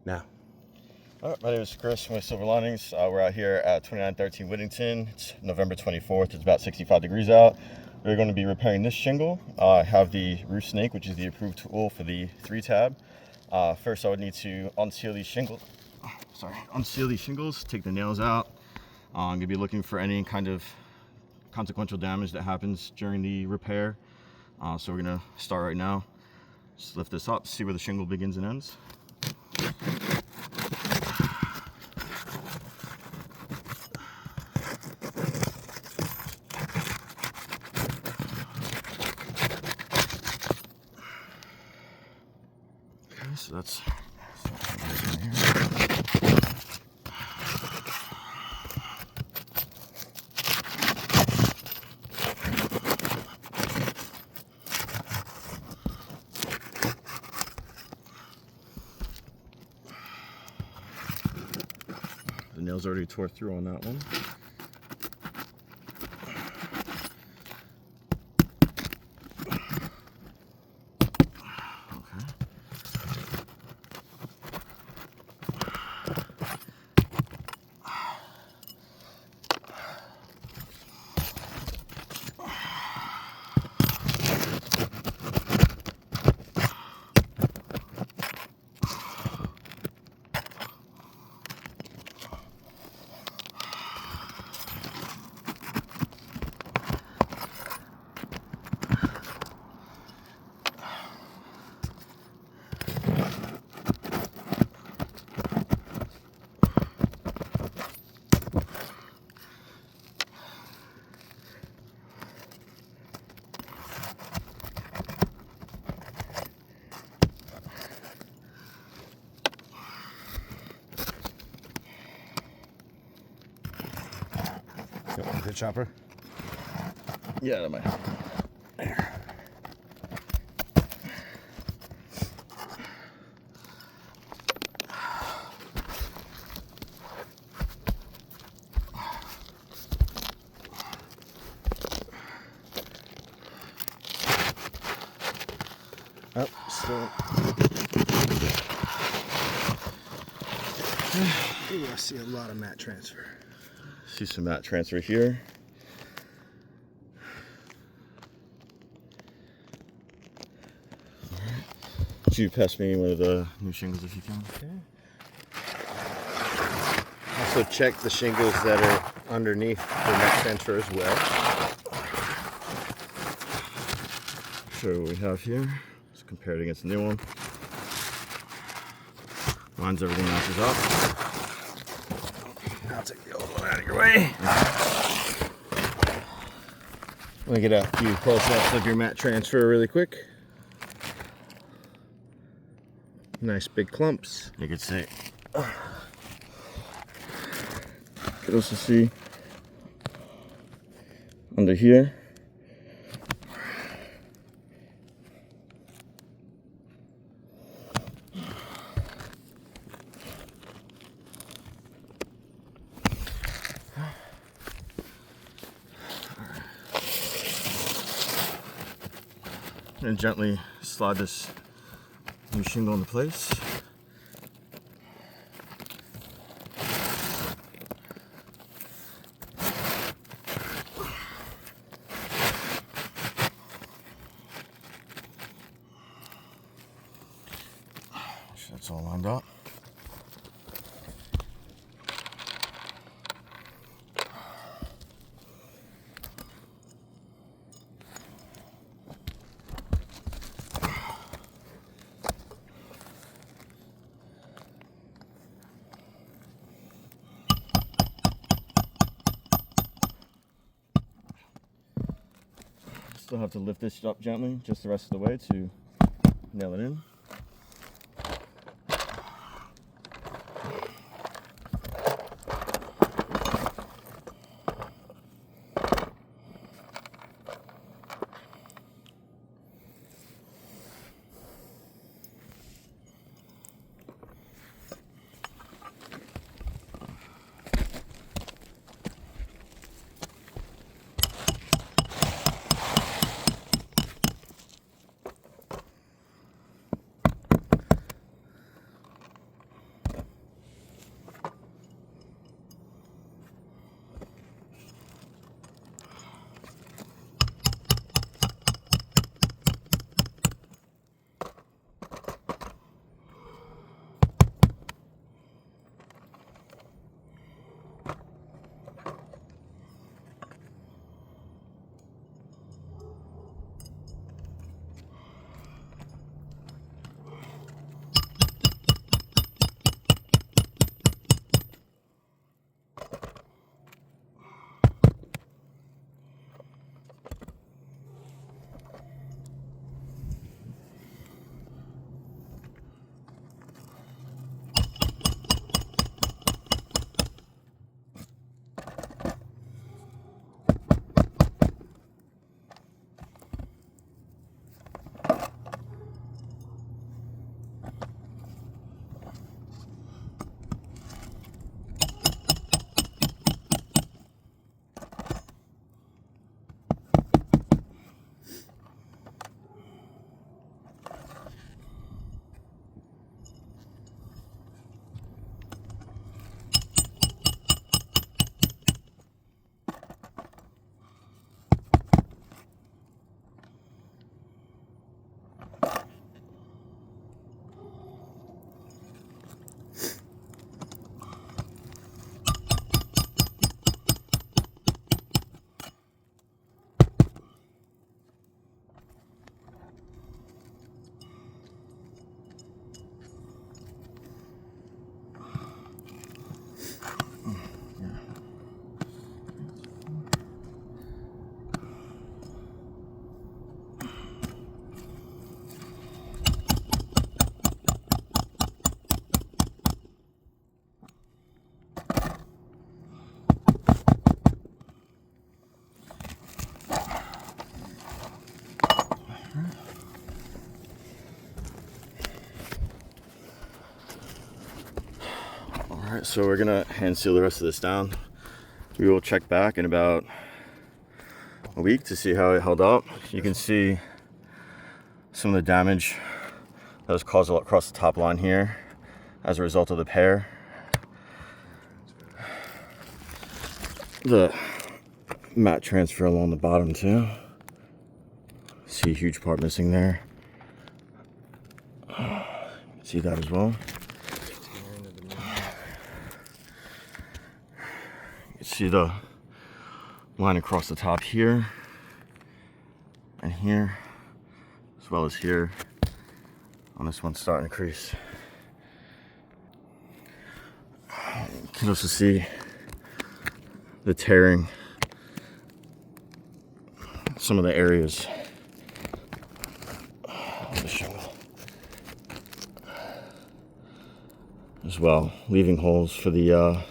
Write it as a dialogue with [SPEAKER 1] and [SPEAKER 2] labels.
[SPEAKER 1] now.
[SPEAKER 2] All right, my name is Chris from Silver Linings. We're out here at 2913 Whittington. It's November 24th. It's about 65 degrees out. We're going to be repairing this shingle. I have the roof snake, which is the approved tool for the 3-tab. First, I would need to unseal these shingles. Take the nails out. I'm going to be looking for any kind of consequential damage that happens during the repair. So we're going to start right now. Just lift this up, see where the shingle begins and ends. Okay, so that's in here. The nails already tore through on that one.
[SPEAKER 1] You want a pit chopper?
[SPEAKER 2] Yeah, that might help.
[SPEAKER 1] There. Oh, still. Ooh, I see a lot of mat transfer.
[SPEAKER 2] See some mat transfer here. Alright. Could you pass me one of the new shingles if you can?
[SPEAKER 1] Okay. Also check the shingles that are underneath the mat transfer as well.
[SPEAKER 2] Show you what we have here. Let's compare it against the new one. Lines everything matches up.
[SPEAKER 1] I'll take the old one out of your way. Let me get a few close-ups of your mat transfer really quick. Nice big clumps.
[SPEAKER 2] You could see. You could also see under here. And gently slide this new shingle into place. That's all lined up. Still have to lift this up gently just the rest of the way to nail it in. All right, so we're gonna hand seal the rest of this down. We will check back in about a week to see how it held up. You can see some of the damage that was caused across the top line here as a result of the pear. The mat transfer along the bottom too. See a huge part missing there. See that as well. You see the line across the top here and here, as well as here on this one starting to crease. You can also see the tearing, some of the areas of the shingle as well, leaving holes for the